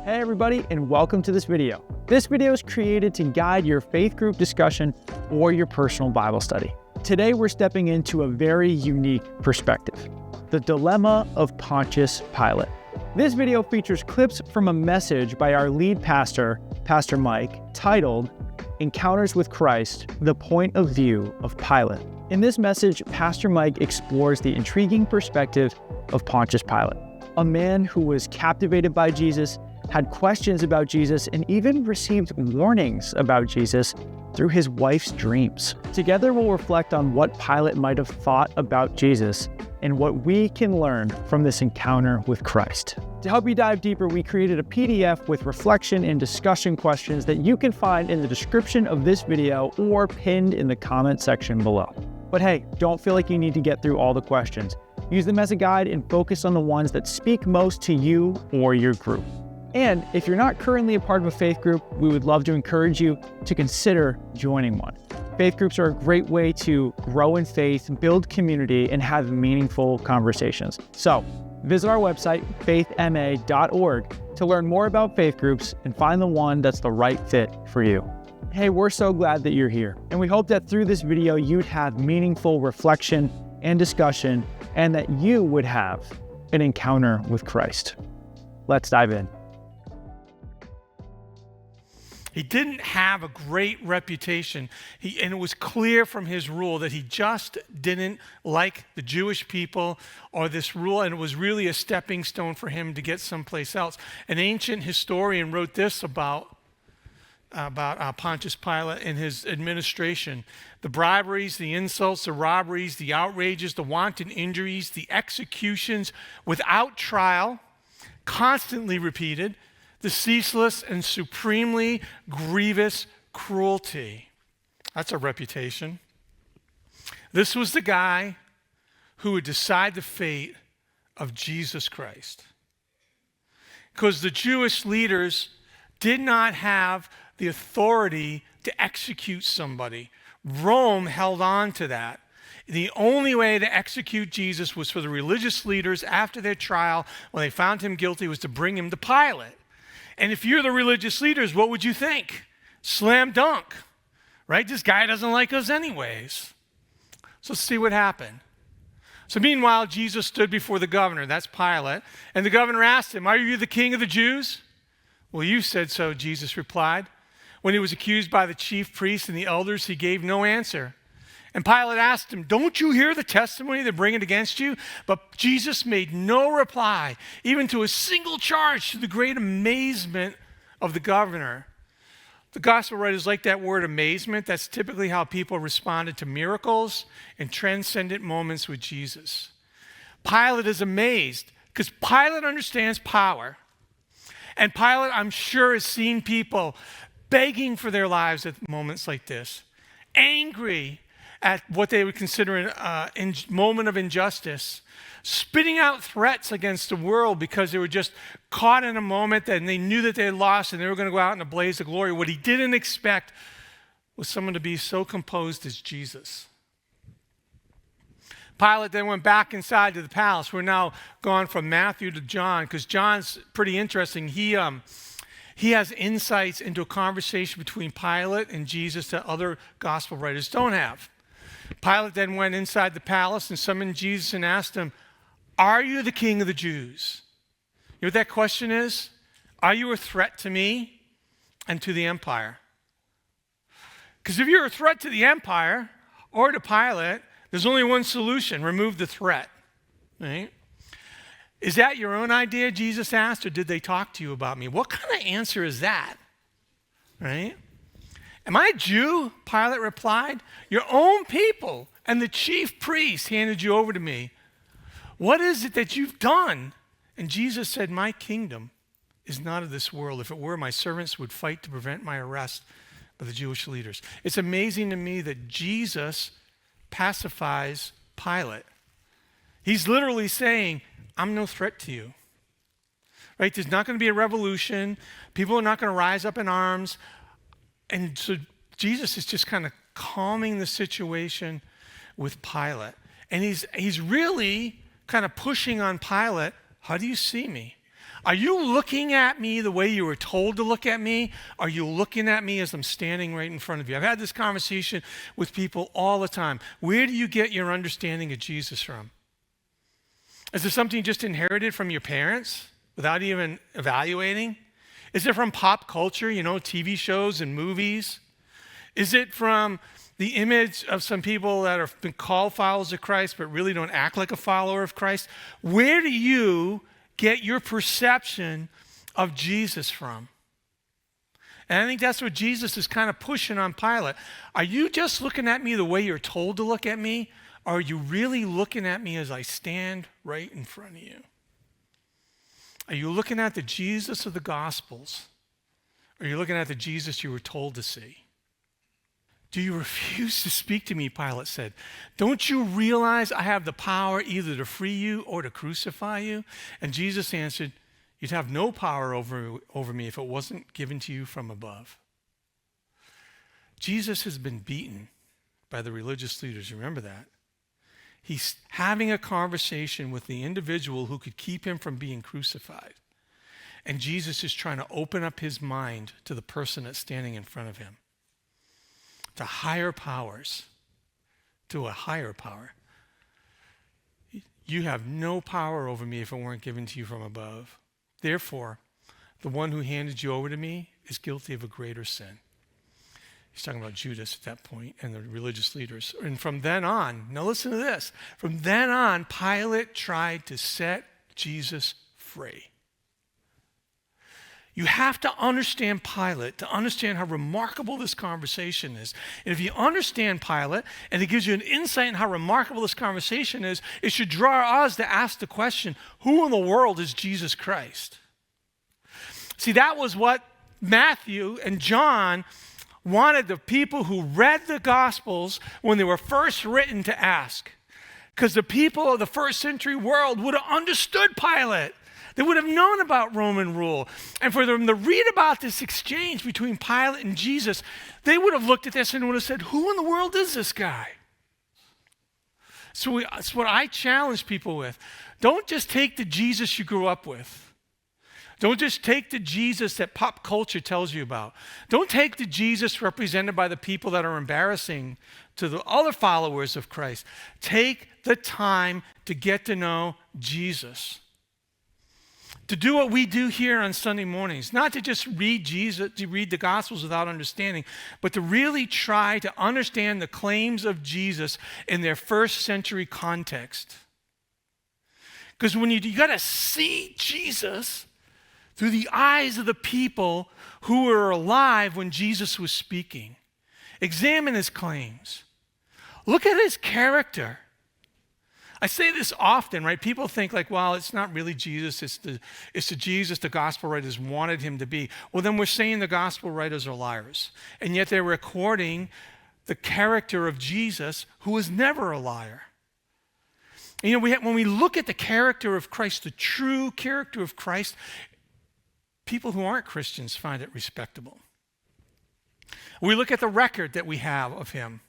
Hey everybody, and welcome to this video. This video is created to guide your faith group discussion or your personal Bible study. Today we're stepping into a very unique perspective, the Dilemma of Pontius Pilate. This video features clips from a message by our lead pastor, Pastor Mike, titled Encounters with Christ, the Point of View of Pilate. In this message, Pastor Mike explores the intriguing perspective of Pontius Pilate, a man who was captivated by Jesus, had questions about Jesus, and even received warnings about Jesus through his wife's dreams. Together, we'll reflect on what Pilate might have thought about Jesus and what we can learn from this encounter with Christ. To help you dive deeper, we created a PDF with reflection and discussion questions that you can find in the description of this video or pinned in the comment section below. But hey, don't feel like you need to get through all the questions. Use them as a guide and focus on the ones that speak most to you or your group. And if you're not currently a part of a faith group, we would love to encourage you to consider joining one. Faith groups are a great way to grow in faith, build community, and have meaningful conversations. So visit our website, faithma.org, to learn more about faith groups and find the one that's the right fit for you. Hey, we're so glad that you're here, and we hope that through this video you'd have meaningful reflection and discussion, and that you would have an encounter with Christ. Let's dive in. He didn't have a great reputation, and it was clear from his rule that he just didn't like the Jewish people or this rule, and it was really a stepping stone for him to get someplace else. An ancient historian wrote this about Pontius Pilate and his administration: the briberies, the insults, the robberies, the outrages, the wanton injuries, the executions without trial, constantly repeated, the ceaseless and supremely grievous cruelty. That's a reputation. This was the guy who would decide the fate of Jesus Christ. Because the Jewish leaders did not have the authority to execute somebody. Rome held on to that. The only way to execute Jesus was for the religious leaders after their trial, when they found him guilty, was to bring him to Pilate. And if you're the religious leaders, what would you think? Slam dunk, right? This guy doesn't like us anyways. So let's see what happened. So meanwhile, Jesus stood before the governor, that's Pilate, and the governor asked him, "Are you the king of the Jews?" "Well, you said so," Jesus replied. When he was accused by the chief priests and the elders, he gave no answer. And Pilate asked him, "Don't you hear the testimony they're bringing against you?" But Jesus made no reply, even to a single charge, to the great amazement of the governor. The gospel writers like that word amazement. That's typically how people responded to miracles and transcendent moments with Jesus. Pilate is amazed because Pilate understands power. And Pilate, I'm sure, has seen people begging for their lives at moments like this, angry at what they would consider a moment of injustice, spitting out threats against the world because they were just caught in a moment and they knew that they had lost and they were going to go out in a blaze of glory. What he didn't expect was someone to be so composed as Jesus. Pilate then went back inside to the palace. We're now gone from Matthew to John, because John's pretty interesting. He has insights into a conversation between Pilate and Jesus that other gospel writers don't have. Pilate then went inside the palace and summoned Jesus and asked him, "Are you the king of the Jews?" You know what that question is? Are you a threat to me and to the empire? Because if you're a threat to the empire or to Pilate, there's only one solution: remove the threat. Right? Is that your own idea, Jesus asked, or did they talk to you about me? What kind of answer is that? Right? "Am I a Jew?" Pilate replied. "Your own people and the chief priests handed you over to me. What is it that you've done?" And Jesus said, "My kingdom is not of this world. If it were, my servants would fight to prevent my arrest by the Jewish leaders." It's amazing to me that Jesus pacifies Pilate. He's literally saying, "I'm no threat to you." Right? There's not going to be a revolution. People are not going to rise up in arms. And so Jesus is just kind of calming the situation with Pilate. And he's really kind of pushing on Pilate, "How do you see me? Are you looking at me the way you were told to look at me? Are you looking at me as I'm standing right in front of you? I've had this conversation with people all the time. Where do you get your understanding of Jesus from? Is it something you just inherited from your parents without even evaluating? Is it from pop culture, TV shows and movies? Is it from the image of some people that have been called followers of Christ but really don't act like a follower of Christ? Where do you get your perception of Jesus from? And I think that's what Jesus is kind of pushing on Pilate. Are you just looking at me the way you're told to look at me? Or are you really looking at me as I stand right in front of you? Are you looking at the Jesus of the Gospels? Or are you looking at the Jesus you were told to see? Do you refuse to speak to me, Pilate said. Don't you realize I have the power either to free you or to crucify you? And Jesus answered, you'd have no power over me if it wasn't given to you from above. Jesus has been beaten by the religious leaders. Remember that? He's having a conversation with the individual who could keep him from being crucified. And Jesus is trying to open up his mind to the person that's standing in front of him. To higher powers, to a higher power. You have no power over me if it weren't given to you from above. Therefore, the one who handed you over to me is guilty of a greater sin. He's talking about Judas at that point and the religious leaders. And from then on, now listen to this. From then on, Pilate tried to set Jesus free. You have to understand Pilate to understand how remarkable this conversation is. And if you understand Pilate, and it gives you an insight in how remarkable this conversation is, it should draw us to ask the question, who in the world is Jesus Christ? See, that was what Matthew and John wanted the people who read the Gospels when they were first written to ask. Because the people of the first century world would have understood Pilate. They would have known about Roman rule. And for them to read about this exchange between Pilate and Jesus, they would have looked at this and would have said, who in the world is this guy? So that's what I challenge people with. Don't just take the Jesus you grew up with. Don't just take the Jesus that pop culture tells you about. Don't take the Jesus represented by the people that are embarrassing to the other followers of Christ. Take the time to get to know Jesus. To do what we do here on Sunday mornings, not to just read Jesus, to read the Gospels without understanding, but to really try to understand the claims of Jesus in their first century context. Because when you got to see Jesus through the eyes of the people who were alive when Jesus was speaking. Examine his claims. Look at his character. I say this often, right? People think like, well, it's not really Jesus. It's the Jesus the gospel writers wanted him to be. Well, then we're saying the gospel writers are liars. And yet they're recording the character of Jesus, who was never a liar. And, when we look at the character of Christ, the true character of Christ, people who aren't Christians find it respectable. We look at the record that we have of him.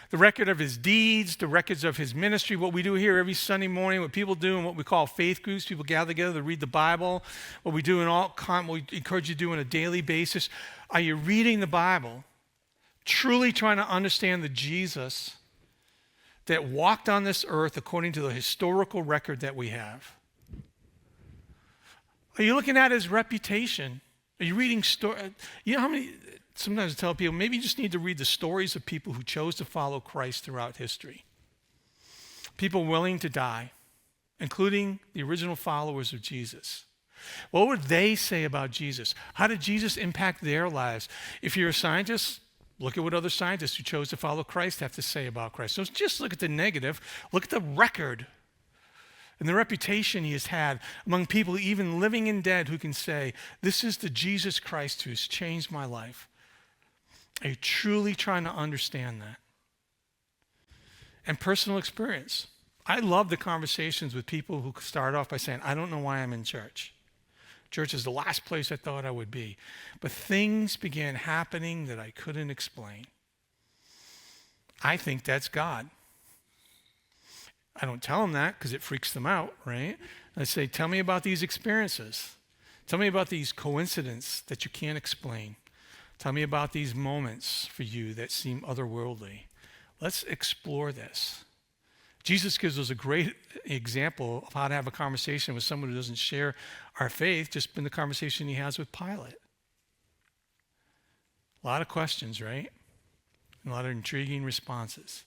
The record of his deeds, the records of his ministry, what we do here every Sunday morning, what people do in what we call faith groups. People gather together to read the Bible. What we do what we encourage you to do on a daily basis. Are you reading the Bible, truly trying to understand the Jesus that walked on this earth according to the historical record that we have? Are you looking at his reputation? Are you reading stories? You know how many... Sometimes I tell people, maybe you just need to read the stories of people who chose to follow Christ throughout history. People willing to die, including the original followers of Jesus. What would they say about Jesus? How did Jesus impact their lives? If you're a scientist, look at what other scientists who chose to follow Christ have to say about Christ. So just look at the negative. Look at the record and the reputation he has had among people even living and dead who can say, this is the Jesus Christ who's changed my life. Are you truly trying to understand that? And personal experience. I love the conversations with people who start off by saying, I don't know why I'm in church. Church is the last place I thought I would be. But things began happening that I couldn't explain. I think that's God. I don't tell them that because it freaks them out, right? I say, tell me about these experiences. Tell me about these coincidences that you can't explain. Tell me about these moments for you that seem otherworldly. Let's explore this. Jesus gives us a great example of how to have a conversation with someone who doesn't share our faith, just in the conversation he has with Pilate. A lot of questions, right? A lot of intriguing responses.